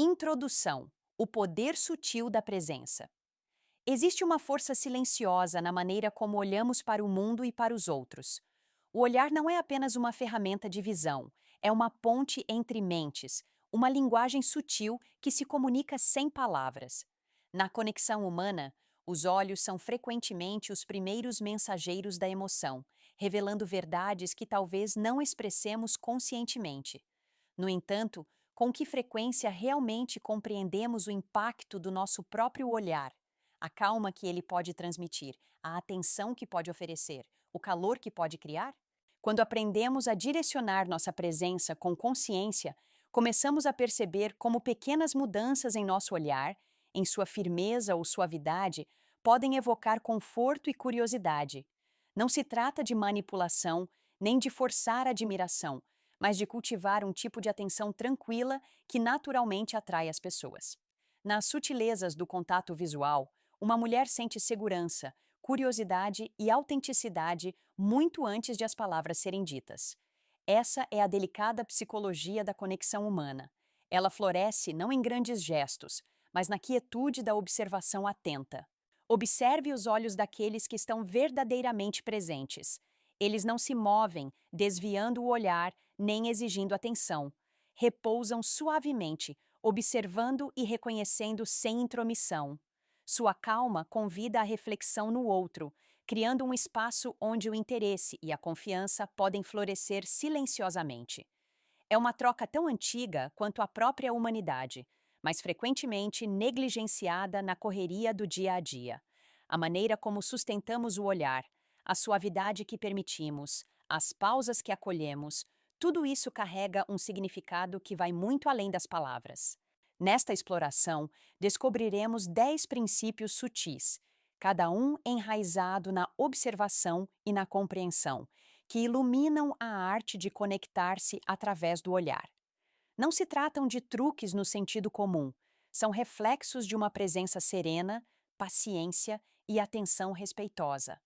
Introdução: o poder sutil da presença. Existe uma força silenciosa na maneira como olhamos para o mundo e para os outros. O olhar não é apenas uma ferramenta de visão, é uma ponte entre mentes, uma linguagem sutil que se comunica sem palavras. Na conexão humana, os olhos são frequentemente os primeiros mensageiros da emoção, revelando verdades que talvez não expressemos conscientemente. No entanto, com que frequência realmente compreendemos o impacto do nosso próprio olhar, a calma que ele pode transmitir, a atenção que pode oferecer, o calor que pode criar? Quando aprendemos a direcionar nossa presença com consciência, começamos a perceber como pequenas mudanças em nosso olhar, em sua firmeza ou suavidade, podem evocar conforto e curiosidade. Não se trata de manipulação, nem de forçar a admiração, mas de cultivar um tipo de atenção tranquila que naturalmente atrai as pessoas. Nas sutilezas do contato visual, uma mulher sente segurança, curiosidade e autenticidade muito antes de as palavras serem ditas. Essa é a delicada psicologia da conexão humana. Ela floresce não em grandes gestos, mas na quietude da observação atenta. Observe os olhos daqueles que estão verdadeiramente presentes. Eles não se movem, desviando o olhar nem exigindo atenção. Repousam suavemente, observando e reconhecendo sem intromissão. Sua calma convida à reflexão no outro, criando um espaço onde o interesse e a confiança podem florescer silenciosamente. É uma troca tão antiga quanto a própria humanidade, mas frequentemente negligenciada na correria do dia a dia. A maneira como sustentamos o olhar, a suavidade que permitimos, as pausas que acolhemos, tudo isso carrega um significado que vai muito além das palavras. Nesta exploração, descobriremos 10 princípios sutis, cada um enraizado na observação e na compreensão, que iluminam a arte de conectar-se através do olhar. Não se tratam de truques no sentido comum, são reflexos de uma presença serena, paciência e atenção respeitosa.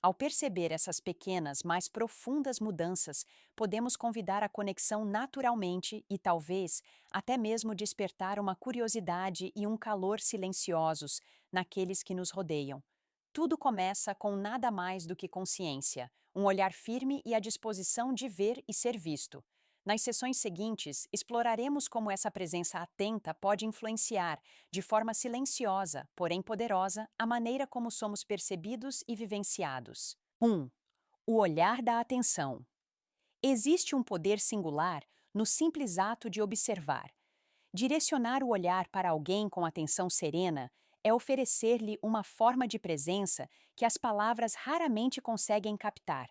Ao perceber essas pequenas, mais profundas mudanças, podemos convidar a conexão naturalmente e talvez até mesmo despertar uma curiosidade e um calor silenciosos naqueles que nos rodeiam. Tudo começa com nada mais do que consciência, um olhar firme e a disposição de ver e ser visto. Nas sessões seguintes, exploraremos como essa presença atenta pode influenciar, de forma silenciosa, porém poderosa, a maneira como somos percebidos e vivenciados. 1. O olhar da atenção. Existe um poder singular no simples ato de observar. Direcionar o olhar para alguém com atenção serena é oferecer-lhe uma forma de presença que as palavras raramente conseguem captar.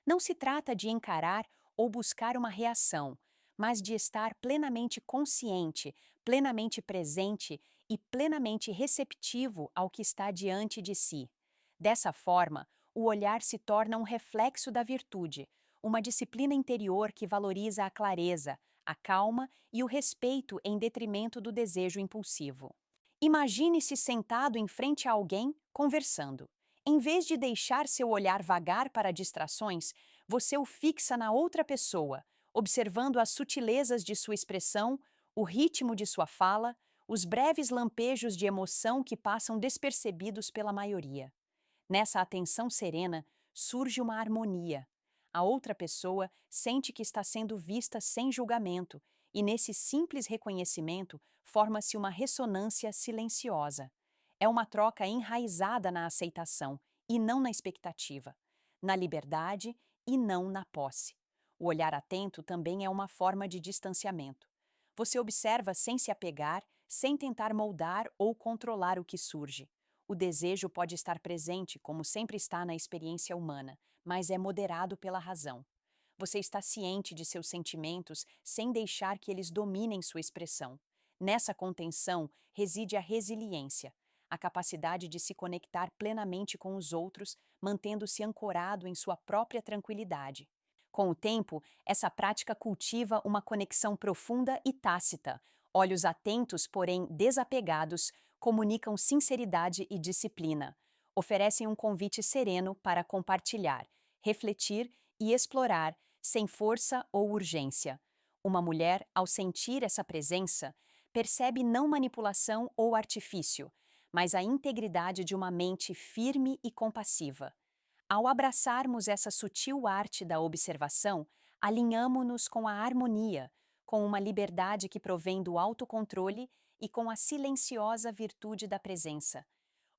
Não se trata de encarar ou buscar uma reação, mas de estar plenamente consciente, plenamente presente e plenamente receptivo ao que está diante de si. Dessa forma, o olhar se torna um reflexo da virtude, uma disciplina interior que valoriza a clareza, a calma e o respeito em detrimento do desejo impulsivo. Imagine-se sentado em frente a alguém, conversando. Em vez de deixar seu olhar vagar para distrações, você o fixa na outra pessoa, observando as sutilezas de sua expressão, o ritmo de sua fala, os breves lampejos de emoção que passam despercebidos pela maioria. Nessa atenção serena, surge uma harmonia. A outra pessoa sente que está sendo vista sem julgamento, e nesse simples reconhecimento forma-se uma ressonância silenciosa. É uma troca enraizada na aceitação e não na expectativa, na liberdade e não na posse. O olhar atento também é uma forma de distanciamento. Você observa sem se apegar, sem tentar moldar ou controlar o que surge. O desejo pode estar presente, como sempre está na experiência humana, mas é moderado pela razão. Você está ciente de seus sentimentos sem deixar que eles dominem sua expressão. Nessa contenção reside a resiliência, a capacidade de se conectar plenamente com os outros, mantendo-se ancorado em sua própria tranquilidade. Com o tempo, essa prática cultiva uma conexão profunda e tácita. Olhos atentos, porém desapegados, comunicam sinceridade e disciplina. Oferecem um convite sereno para compartilhar, refletir e explorar, sem força ou urgência. Uma mulher, ao sentir essa presença, percebe não manipulação ou artifício, mas a integridade de uma mente firme e compassiva. Ao abraçarmos essa sutil arte da observação, alinhamo-nos com a harmonia, com uma liberdade que provém do autocontrole e com a silenciosa virtude da presença.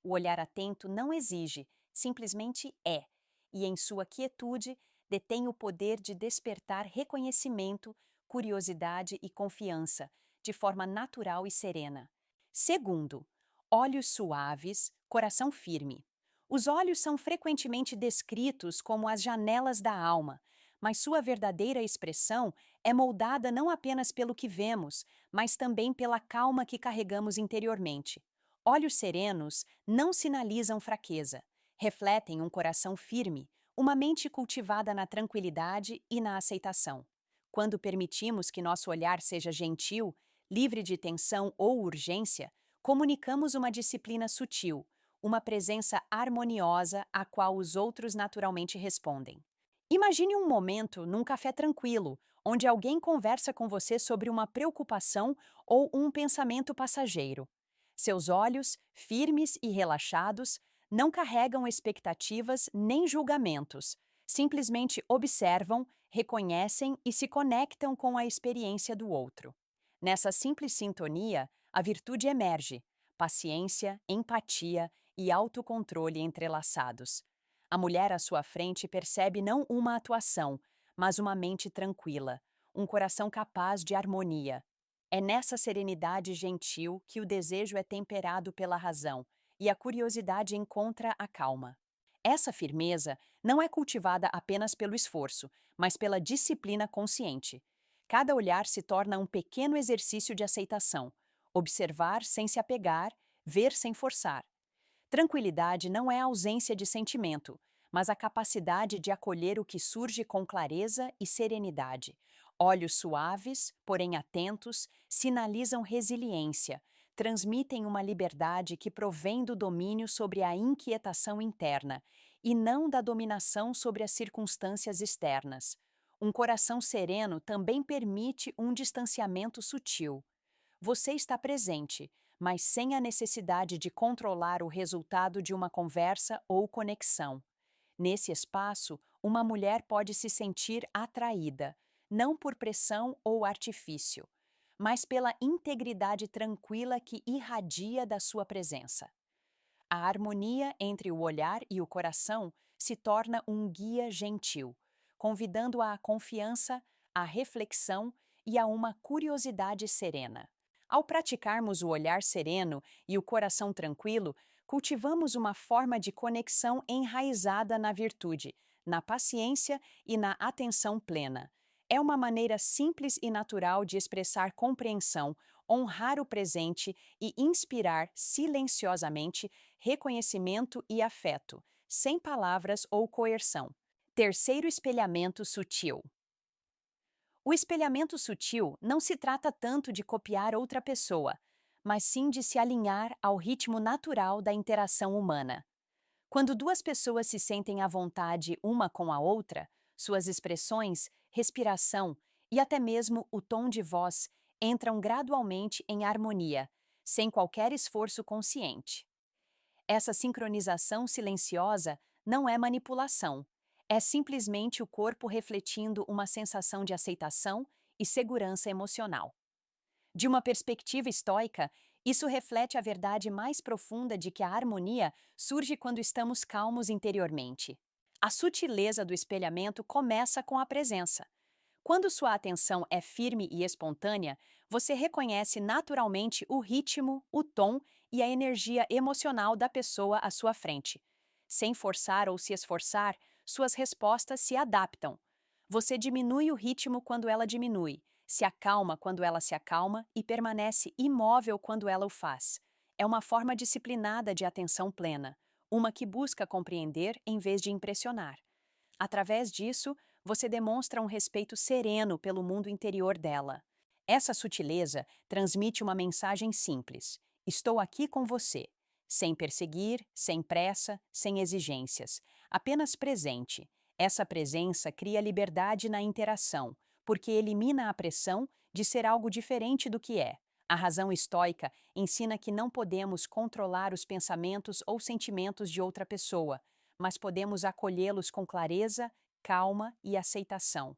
O olhar atento não exige, simplesmente é, e em sua quietude detém o poder de despertar reconhecimento, curiosidade e confiança, de forma natural e serena. Segundo, olhos suaves, coração firme. Os olhos são frequentemente descritos como as janelas da alma, mas sua verdadeira expressão é moldada não apenas pelo que vemos, mas também pela calma que carregamos interiormente. Olhos serenos não sinalizam fraqueza, refletem um coração firme, uma mente cultivada na tranquilidade e na aceitação. Quando permitimos que nosso olhar seja gentil, livre de tensão ou urgência, comunicamos uma disciplina sutil, uma presença harmoniosa à qual os outros naturalmente respondem. Imagine um momento num café tranquilo, onde alguém conversa com você sobre uma preocupação ou um pensamento passageiro. Seus olhos, firmes e relaxados, não carregam expectativas nem julgamentos, simplesmente observam, reconhecem e se conectam com a experiência do outro. Nessa simples sintonia, a virtude emerge: paciência, empatia e autocontrole entrelaçados. A mulher à sua frente percebe não uma atuação, mas uma mente tranquila, um coração capaz de harmonia. É nessa serenidade gentil que o desejo é temperado pela razão e a curiosidade encontra a calma. Essa firmeza não é cultivada apenas pelo esforço, mas pela disciplina consciente. Cada olhar se torna um pequeno exercício de aceitação. Observar sem se apegar, ver sem forçar. Tranquilidade não é ausência de sentimento, mas a capacidade de acolher o que surge com clareza e serenidade. Olhos suaves, porém atentos, sinalizam resiliência, transmitem uma liberdade que provém do domínio sobre a inquietação interna e não da dominação sobre as circunstâncias externas. Um coração sereno também permite um distanciamento sutil. Você está presente, mas sem a necessidade de controlar o resultado de uma conversa ou conexão. Nesse espaço, uma mulher pode se sentir atraída, não por pressão ou artifício, mas pela integridade tranquila que irradia da sua presença. A harmonia entre o olhar e o coração se torna um guia gentil, convidando-a à confiança, à reflexão e a uma curiosidade serena. Ao praticarmos o olhar sereno e o coração tranquilo, cultivamos uma forma de conexão enraizada na virtude, na paciência e na atenção plena. É uma maneira simples e natural de expressar compreensão, honrar o presente e inspirar silenciosamente reconhecimento e afeto, sem palavras ou coerção. Terceiro espelhamento sutil. O espelhamento sutil não se trata tanto de copiar outra pessoa, mas sim de se alinhar ao ritmo natural da interação humana. Quando duas pessoas se sentem à vontade uma com a outra, suas expressões, respiração e até mesmo o tom de voz entram gradualmente em harmonia, sem qualquer esforço consciente. Essa sincronização silenciosa não é manipulação, é simplesmente o corpo refletindo uma sensação de aceitação e segurança emocional. De uma perspectiva estoica, isso reflete a verdade mais profunda de que a harmonia surge quando estamos calmos interiormente. A sutileza do espelhamento começa com a presença. Quando sua atenção é firme e espontânea, você reconhece naturalmente o ritmo, o tom e a energia emocional da pessoa à sua frente. Sem forçar ou se esforçar, suas respostas se adaptam. Você diminui o ritmo quando ela diminui, se acalma quando ela se acalma e permanece imóvel quando ela o faz. É uma forma disciplinada de atenção plena, uma que busca compreender em vez de impressionar. Através disso, você demonstra um respeito sereno pelo mundo interior dela. Essa sutileza transmite uma mensagem simples: estou aqui com você, sem perseguir, sem pressa, sem exigências, apenas presente. Essa presença cria liberdade na interação, porque elimina a pressão de ser algo diferente do que é, A razão estoica ensina que não podemos controlar os pensamentos ou sentimentos de outra pessoa, mas podemos acolhê-los com clareza, calma e aceitação.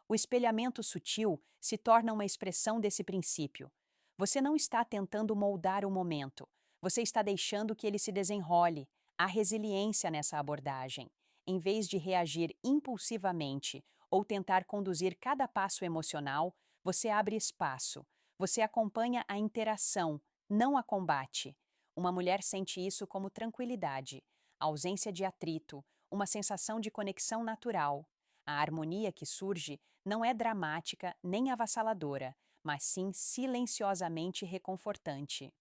O espelhamento sutil se torna uma expressão desse princípio. Você não está tentando moldar o momento, você está deixando que ele se desenrole. Há resiliência nessa abordagem. Em vez de reagir impulsivamente ou tentar conduzir cada passo emocional, você abre espaço. Você acompanha a interação, não a combate. Uma mulher sente isso como tranquilidade, ausência de atrito, uma sensação de conexão natural. A harmonia que surge não é dramática nem avassaladora, mas sim silenciosamente reconfortante.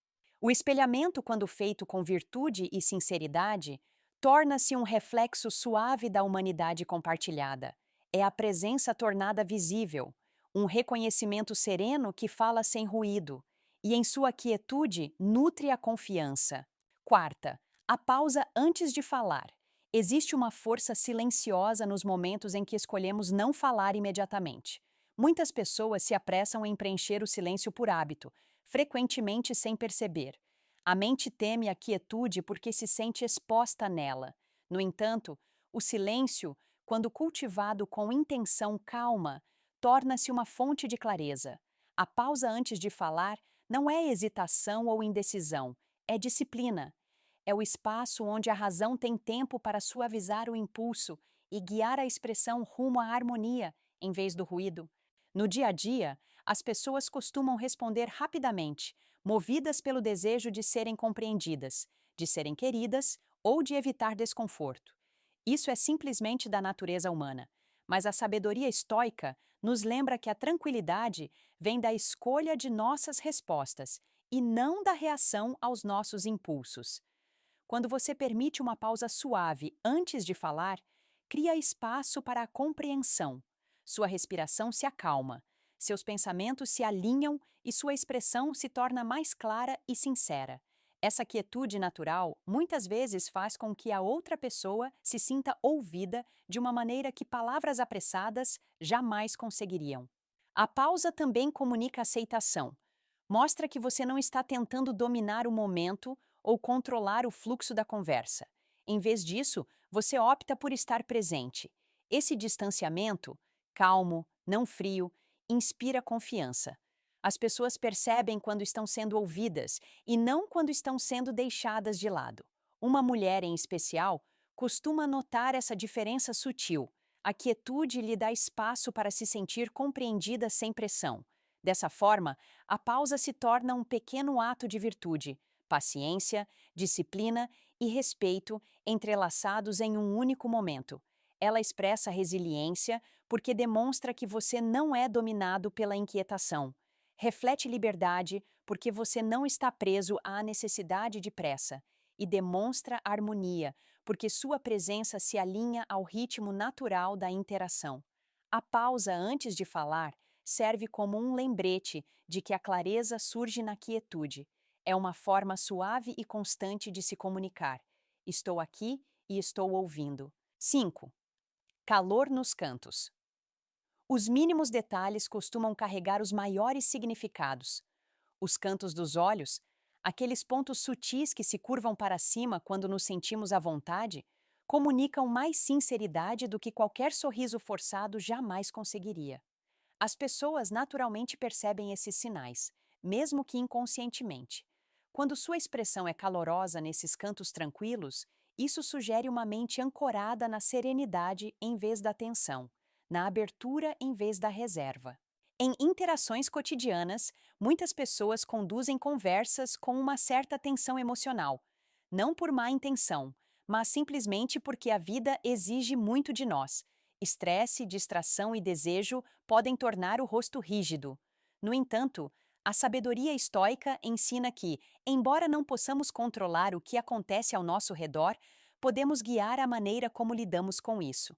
O espelhamento, quando feito com virtude e sinceridade, torna-se um reflexo suave da humanidade compartilhada. É a presença tornada visível, um reconhecimento sereno que fala sem ruído, e em sua quietude nutre a confiança. Quarta, a pausa antes de falar. Existe uma força silenciosa nos momentos em que escolhemos não falar imediatamente. Muitas pessoas se apressam em preencher o silêncio por hábito, frequentemente sem perceber. A mente teme a quietude porque se sente exposta nela. No entanto, o silêncio, quando cultivado com intenção calma, torna-se uma fonte de clareza. A pausa antes de falar não é hesitação ou indecisão, é disciplina. É o espaço onde a razão tem tempo para suavizar o impulso e guiar a expressão rumo à harmonia, em vez do ruído. No dia a dia, as pessoas costumam responder rapidamente, movidas pelo desejo de serem compreendidas, de serem queridas ou de evitar desconforto. Isso é simplesmente da natureza humana, mas a sabedoria estoica nos lembra que a tranquilidade vem da escolha de nossas respostas e não da reação aos nossos impulsos. Quando você permite uma pausa suave antes de falar, cria espaço para a compreensão. Sua respiração se acalma, seus pensamentos se alinham e sua expressão se torna mais clara e sincera. Essa quietude natural muitas vezes faz com que a outra pessoa se sinta ouvida de uma maneira que palavras apressadas jamais conseguiriam. A pausa também comunica aceitação. Mostra que você não está tentando dominar o momento ou controlar o fluxo da conversa. Em vez disso, você opta por estar presente. Esse distanciamento, calmo, não frio, inspira confiança. As pessoas percebem quando estão sendo ouvidas e não quando estão sendo deixadas de lado. Uma mulher, em especial, costuma notar essa diferença sutil. A quietude lhe dá espaço para se sentir compreendida sem pressão. Dessa forma, a pausa se torna um pequeno ato de virtude, paciência, disciplina e respeito entrelaçados em um único momento. Ela expressa resiliência porque demonstra que você não é dominado pela inquietação. Reflete liberdade porque você não está preso à necessidade de pressa. E demonstra harmonia porque sua presença se alinha ao ritmo natural da interação. A pausa antes de falar serve como um lembrete de que a clareza surge na quietude. É uma forma suave e constante de se comunicar. Estou aqui e estou ouvindo. 5. Calor nos cantos. Os mínimos detalhes costumam carregar os maiores significados. Os cantos dos olhos, aqueles pontos sutis que se curvam para cima quando nos sentimos à vontade, comunicam mais sinceridade do que qualquer sorriso forçado jamais conseguiria. As pessoas naturalmente percebem esses sinais, mesmo que inconscientemente. Quando sua expressão é calorosa nesses cantos tranquilos, isso sugere uma mente ancorada na serenidade em vez da tensão, na abertura em vez da reserva. Em interações cotidianas, muitas pessoas conduzem conversas com uma certa tensão emocional, não por má intenção, mas simplesmente porque a vida exige muito de nós. Estresse, distração e desejo podem tornar o rosto rígido. No entanto, a sabedoria estoica ensina que, embora não possamos controlar o que acontece ao nosso redor, podemos guiar a maneira como lidamos com isso.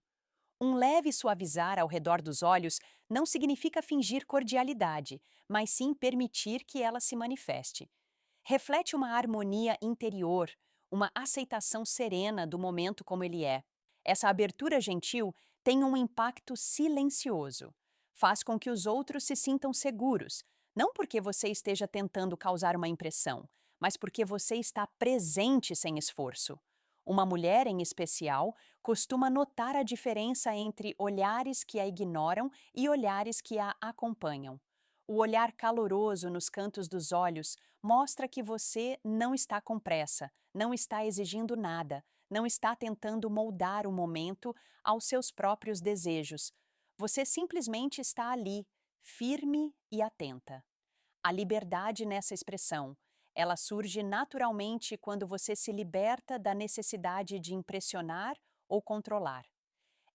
Um leve suavizar ao redor dos olhos não significa fingir cordialidade, mas sim permitir que ela se manifeste. Reflete uma harmonia interior, uma aceitação serena do momento como ele é. Essa abertura gentil tem um impacto silencioso. Faz com que os outros se sintam seguros, Não porque você esteja tentando causar uma impressão, mas porque você está presente sem esforço. Uma mulher, em especial, costuma notar a diferença entre olhares que a ignoram e olhares que a acompanham. O olhar caloroso nos cantos dos olhos mostra que você não está com pressa, não está exigindo nada, não está tentando moldar o momento aos seus próprios desejos. Você simplesmente está ali, firme e atenta. A liberdade nessa expressão, ela surge naturalmente quando você se liberta da necessidade de impressionar ou controlar.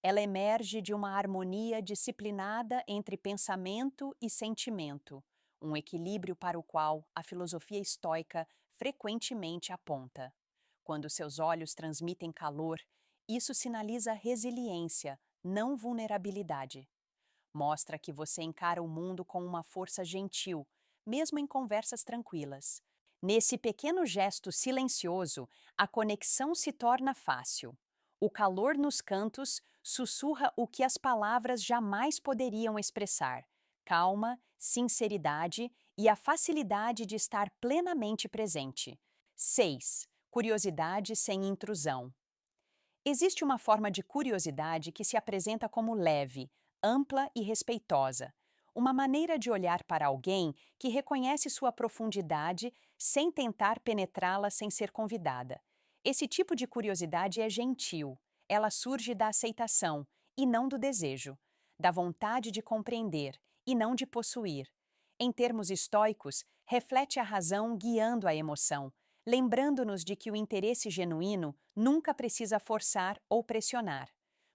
Ela emerge de uma harmonia disciplinada entre pensamento e sentimento, um equilíbrio para o qual a filosofia estoica frequentemente aponta. Quando seus olhos transmitem calor, isso sinaliza resiliência, não vulnerabilidade. Mostra que você encara o mundo com uma força gentil, mesmo em conversas tranquilas. Nesse pequeno gesto silencioso, a conexão se torna fácil. O calor nos cantos sussurra o que as palavras jamais poderiam expressar: calma, sinceridade e a facilidade de estar plenamente presente. 6. Curiosidade sem intrusão. Existe uma forma de curiosidade que se apresenta como leve, ampla e respeitosa. Uma maneira de olhar para alguém que reconhece sua profundidade sem tentar penetrá-la sem ser convidada. Esse tipo de curiosidade é gentil. Ela surge da aceitação e não do desejo, da vontade de compreender e não de possuir. Em termos estoicos, reflete a razão guiando a emoção, lembrando-nos de que o interesse genuíno nunca precisa forçar ou pressionar.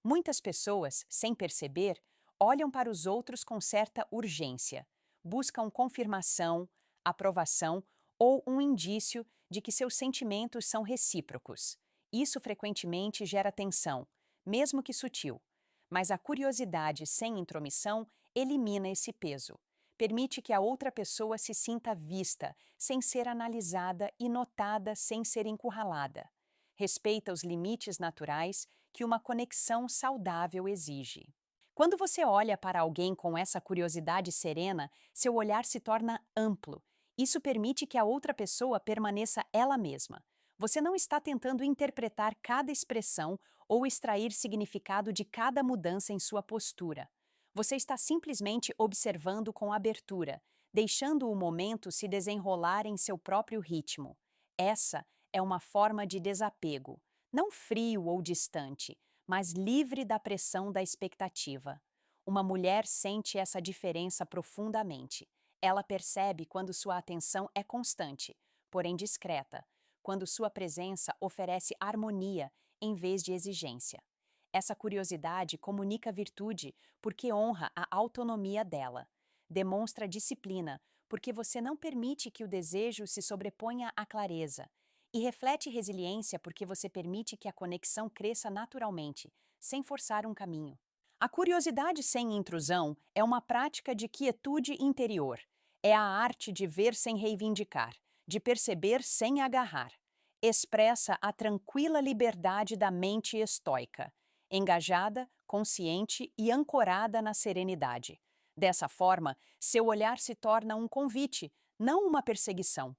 Muitas pessoas, sem perceber, olham para os outros com certa urgência, buscam confirmação, aprovação ou um indício de que seus sentimentos são recíprocos. Isso frequentemente gera tensão, mesmo que sutil. Mas a curiosidade sem intromissão elimina esse peso. Permite que a outra pessoa se sinta vista, sem ser analisada e notada sem ser encurralada. Respeita os limites naturais que uma conexão saudável exige. Quando você olha para alguém com essa curiosidade serena, seu olhar se torna amplo. Isso permite que a outra pessoa permaneça ela mesma. Você não está tentando interpretar cada expressão ou extrair significado de cada mudança em sua postura. Você está simplesmente observando com abertura, deixando o momento se desenrolar em seu próprio ritmo. Essa é uma forma de desapego, não frio ou distante, mas livre da pressão da expectativa. Uma mulher sente essa diferença profundamente. Ela percebe quando sua atenção é constante, porém discreta, quando sua presença oferece harmonia em vez de exigência. Essa curiosidade comunica virtude porque honra a autonomia dela. Demonstra disciplina porque você não permite que o desejo se sobreponha à clareza. E reflete resiliência porque você permite que a conexão cresça naturalmente, sem forçar um caminho. A curiosidade sem intrusão é uma prática de quietude interior. É a arte de ver sem reivindicar, de perceber sem agarrar. Expressa a tranquila liberdade da mente estoica, engajada, consciente e ancorada na serenidade. Dessa forma, seu olhar se torna um convite, não uma perseguição.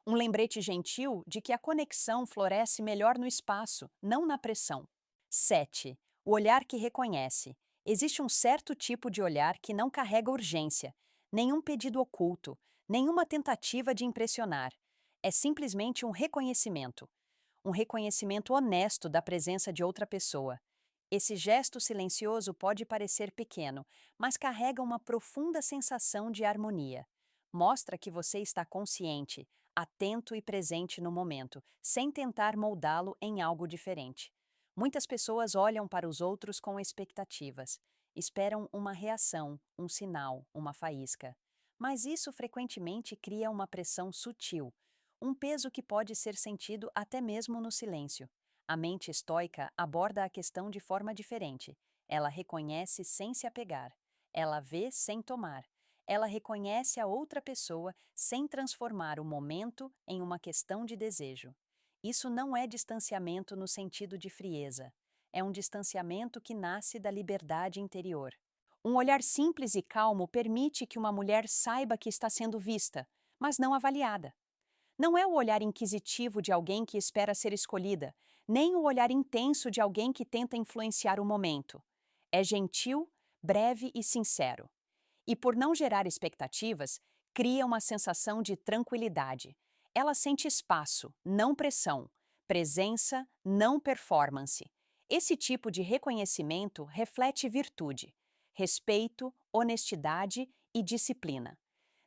Um lembrete gentil de que a conexão floresce melhor no espaço, não na pressão. 7. O olhar que reconhece. Existe um certo tipo de olhar que não carrega urgência, nenhum pedido oculto, nenhuma tentativa de impressionar. É simplesmente um reconhecimento honesto da presença de outra pessoa. Esse gesto silencioso pode parecer pequeno, mas carrega uma profunda sensação de harmonia. Mostra que você está consciente, atento e presente no momento, sem tentar moldá-lo em algo diferente. Muitas pessoas olham para os outros com expectativas. Esperam uma reação, um sinal, uma faísca. Mas isso frequentemente cria uma pressão sutil, um peso que pode ser sentido até mesmo no silêncio. A mente estoica aborda a questão de forma diferente. Ela reconhece sem se apegar. Ela vê sem tomar. Ela reconhece a outra pessoa sem transformar o momento em uma questão de desejo. Isso não é distanciamento no sentido de frieza. É um distanciamento que nasce da liberdade interior. Um olhar simples e calmo permite que uma mulher saiba que está sendo vista, mas não avaliada. Não é o olhar inquisitivo de alguém que espera ser escolhida, nem o olhar intenso de alguém que tenta influenciar o momento. É gentil, breve e sincero. E por não gerar expectativas, cria uma sensação de tranquilidade. Ela sente espaço, não pressão, presença, não performance. Esse tipo de reconhecimento reflete virtude, respeito, honestidade e disciplina.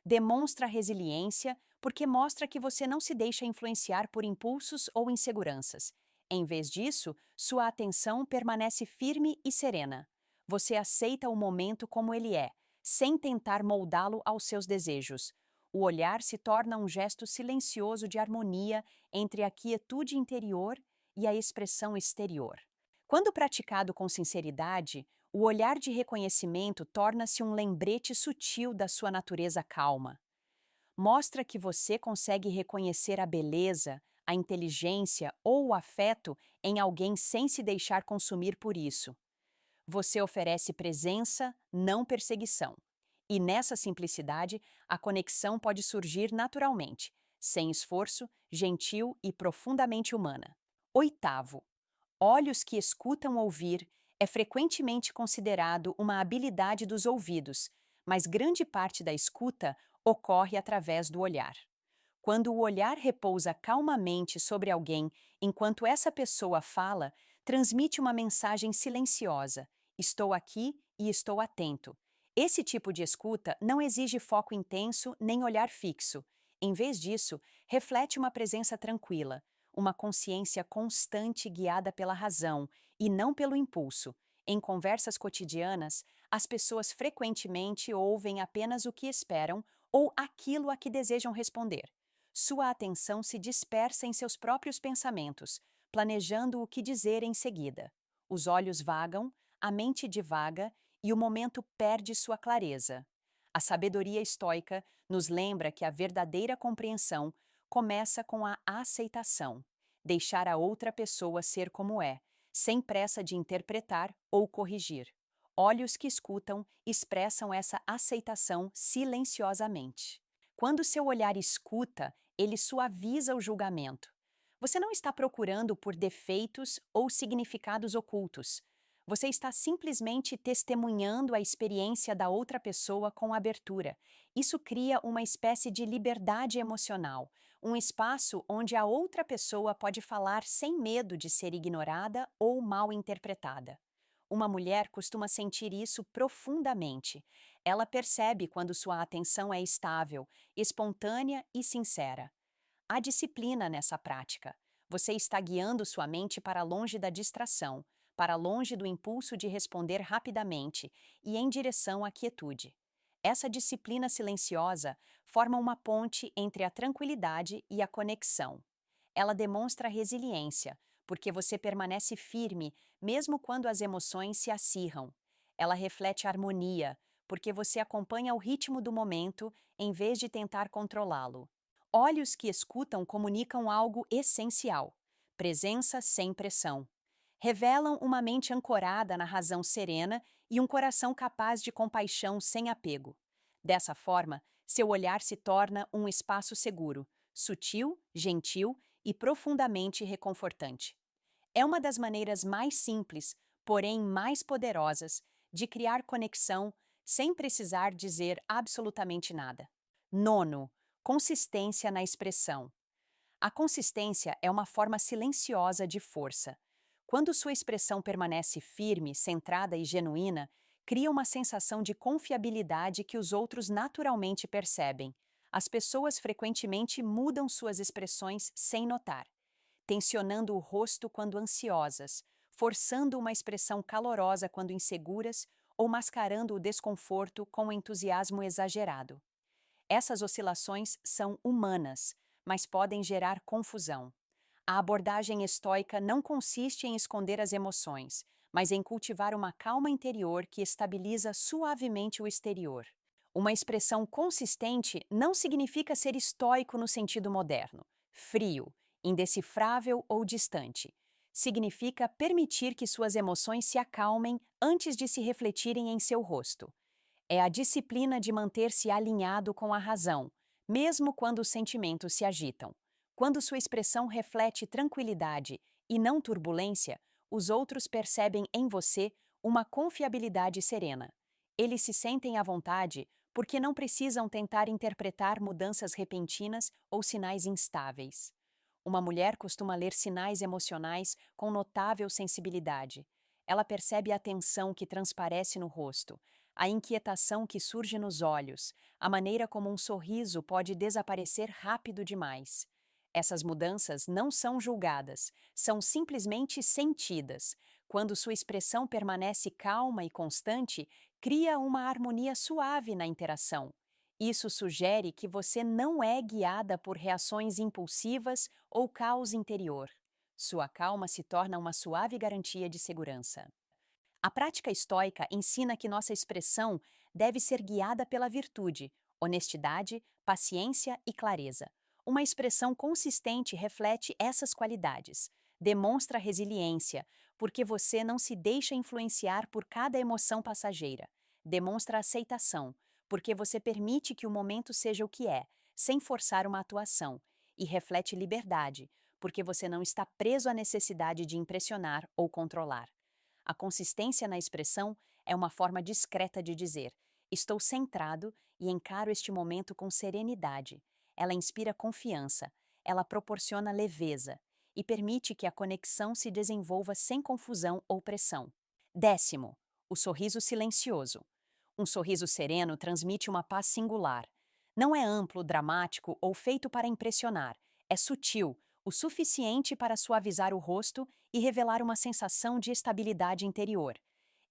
Demonstra resiliência porque mostra que você não se deixa influenciar por impulsos ou inseguranças. Em vez disso, sua atenção permanece firme e serena. Você aceita o momento como ele é, sem tentar moldá-lo aos seus desejos. O olhar se torna um gesto silencioso de harmonia entre a quietude interior e a expressão exterior. Quando praticado com sinceridade, o olhar de reconhecimento torna-se um lembrete sutil da sua natureza calma. Mostra que você consegue reconhecer a beleza, a inteligência ou o afeto em alguém sem se deixar consumir por isso. Você oferece presença, não perseguição. E nessa simplicidade, a conexão pode surgir naturalmente, sem esforço, gentil e profundamente humana. Oitavo, olhos que escutam ouvir é frequentemente considerado uma habilidade dos ouvidos, mas grande parte da escuta ocorre através do olhar. Quando o olhar repousa calmamente sobre alguém enquanto essa pessoa fala, transmite uma mensagem silenciosa: estou aqui e estou atento. Esse tipo de escuta não exige foco intenso nem olhar fixo. Em vez disso, reflete uma presença tranquila, uma consciência constante guiada pela razão e não pelo impulso. Em conversas cotidianas, as pessoas frequentemente ouvem apenas o que esperam ou aquilo a que desejam responder. Sua atenção se dispersa em seus próprios pensamentos, planejando o que dizer em seguida. Os olhos vagam, a mente divaga e o momento perde sua clareza. A sabedoria estoica nos lembra que a verdadeira compreensão começa com a aceitação, deixar a outra pessoa ser como é, sem pressa de interpretar ou corrigir. Olhos que escutam expressam essa aceitação silenciosamente. Quando seu olhar escuta, ele suaviza o julgamento. Você não está procurando por defeitos ou significados ocultos. Você está simplesmente testemunhando a experiência da outra pessoa com abertura. Isso cria uma espécie de liberdade emocional, um espaço onde a outra pessoa pode falar sem medo de ser ignorada ou mal interpretada. Uma mulher costuma sentir isso profundamente. Ela percebe quando sua atenção é estável, espontânea e sincera. Há disciplina nessa prática. Você está guiando sua mente para longe da distração, para longe do impulso de responder rapidamente e em direção à quietude. Essa disciplina silenciosa forma uma ponte entre a tranquilidade e a conexão. Ela demonstra resiliência, porque você permanece firme mesmo quando as emoções se acirram. Ela reflete harmonia, porque você acompanha o ritmo do momento em vez de tentar controlá-lo. Olhos que escutam comunicam algo essencial: presença sem pressão. Revelam uma mente ancorada na razão serena e um coração capaz de compaixão sem apego. Dessa forma, seu olhar se torna um espaço seguro, sutil, gentil e profundamente reconfortante. É uma das maneiras mais simples, porém mais poderosas, de criar conexão sem precisar dizer absolutamente nada. Nono, consistência na expressão. A consistência é uma forma silenciosa de força. Quando sua expressão permanece firme, centrada e genuína, cria uma sensação de confiabilidade que os outros naturalmente percebem. As pessoas frequentemente mudam suas expressões sem notar, tensionando o rosto quando ansiosas, forçando uma expressão calorosa quando inseguras ou mascarando o desconforto com entusiasmo exagerado. Essas oscilações são humanas, mas podem gerar confusão. A abordagem estoica não consiste em esconder as emoções, mas em cultivar uma calma interior que estabiliza suavemente o exterior. Uma expressão consistente não significa ser estoico no sentido moderno, frio, indecifrável ou distante. Significa permitir que suas emoções se acalmem antes de se refletirem em seu rosto. É a disciplina de manter-se alinhado com a razão, mesmo quando os sentimentos se agitam. Quando sua expressão reflete tranquilidade e não turbulência, os outros percebem em você uma confiabilidade serena. Eles se sentem à vontade porque não precisam tentar interpretar mudanças repentinas ou sinais instáveis. Uma mulher costuma ler sinais emocionais com notável sensibilidade. Ela percebe a tensão que transparece no rosto, a inquietação que surge nos olhos, a maneira como um sorriso pode desaparecer rápido demais. Essas mudanças não são julgadas, são simplesmente sentidas. Quando sua expressão permanece calma e constante, cria uma harmonia suave na interação. Isso sugere que você não é guiada por reações impulsivas ou caos interior. Sua calma se torna uma suave garantia de segurança. A prática estoica ensina que nossa expressão deve ser guiada pela virtude, honestidade, paciência e clareza. Uma expressão consistente reflete essas qualidades. Demonstra resiliência, porque você não se deixa influenciar por cada emoção passageira. Demonstra aceitação, porque você permite que o momento seja o que é, sem forçar uma atuação. E reflete liberdade, porque você não está preso à necessidade de impressionar ou controlar. A consistência na expressão é uma forma discreta de dizer: estou centrado e encaro este momento com serenidade. Ela inspira confiança, ela proporciona leveza e permite que a conexão se desenvolva sem confusão ou pressão. 10º, o sorriso silencioso. Um sorriso sereno transmite uma paz singular. Não é amplo, dramático ou feito para impressionar. É sutil, o suficiente para suavizar o rosto e revelar uma sensação de estabilidade interior.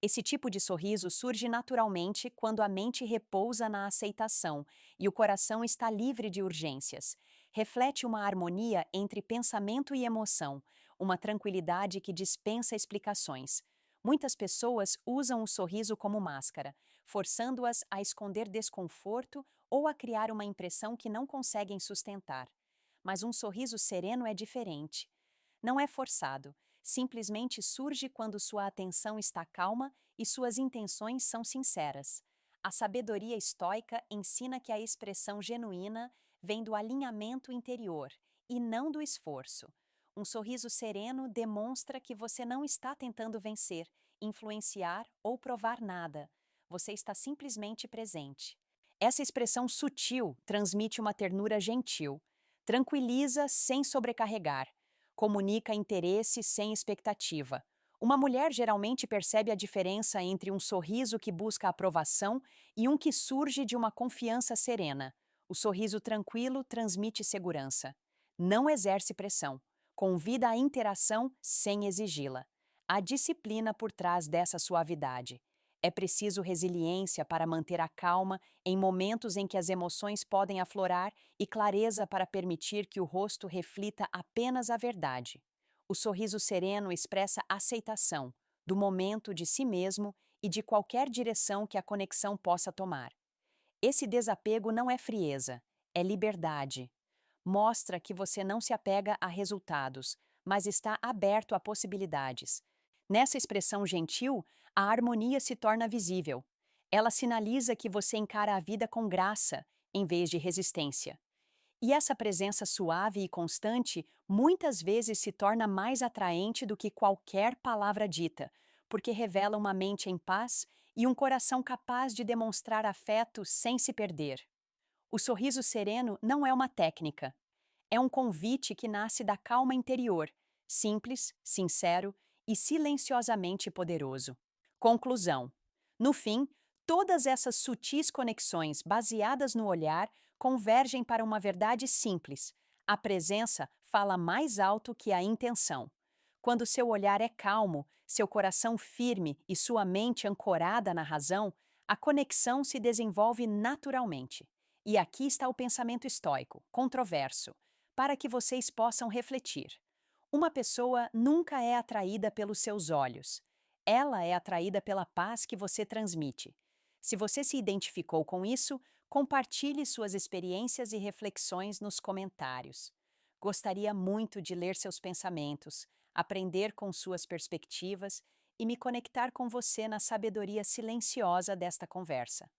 Esse tipo de sorriso surge naturalmente quando a mente repousa na aceitação e o coração está livre de urgências. Reflete uma harmonia entre pensamento e emoção, uma tranquilidade que dispensa explicações. Muitas pessoas usam o sorriso como máscara, forçando-as a esconder desconforto ou a criar uma impressão que não conseguem sustentar. Mas um sorriso sereno é diferente. Não é forçado, simplesmente surge quando sua atenção está calma e suas intenções são sinceras. A sabedoria estoica ensina que a expressão genuína vem do alinhamento interior e não do esforço. Um sorriso sereno demonstra que você não está tentando vencer, influenciar ou provar nada. Você está simplesmente presente. Essa expressão sutil transmite uma ternura gentil. Tranquiliza sem sobrecarregar. Comunica interesse sem expectativa. Uma mulher geralmente percebe a diferença entre um sorriso que busca aprovação e um que surge de uma confiança serena. O sorriso tranquilo transmite segurança. Não exerce pressão. Convida à interação sem exigi-la. Há disciplina por trás dessa suavidade. É preciso resiliência para manter a calma em momentos em que as emoções podem aflorar e clareza para permitir que o rosto reflita apenas a verdade. O sorriso sereno expressa aceitação do momento, de si mesmo e de qualquer direção que a conexão possa tomar. Esse desapego não é frieza, é liberdade. Mostra que você não se apega a resultados, mas está aberto a possibilidades. Nessa expressão gentil, a harmonia se torna visível. Ela sinaliza que você encara a vida com graça, em vez de resistência. E essa presença suave e constante muitas vezes se torna mais atraente do que qualquer palavra dita, porque revela uma mente em paz e um coração capaz de demonstrar afeto sem se perder. O sorriso sereno não é uma técnica. É um convite que nasce da calma interior, simples, sincero e silenciosamente poderoso. Conclusão: no fim, todas essas sutis conexões baseadas no olhar convergem para uma verdade simples. A presença fala mais alto que a intenção. Quando seu olhar é calmo, seu coração firme e sua mente ancorada na razão, a conexão se desenvolve naturalmente. E aqui está o pensamento estoico, controverso, para que vocês possam refletir. Uma pessoa nunca é atraída pelos seus olhos. Ela é atraída pela paz que você transmite. Se você se identificou com isso, compartilhe suas experiências e reflexões nos comentários. Gostaria muito de ler seus pensamentos. aprender com suas perspectivas e me conectar com você na sabedoria silenciosa desta conversa.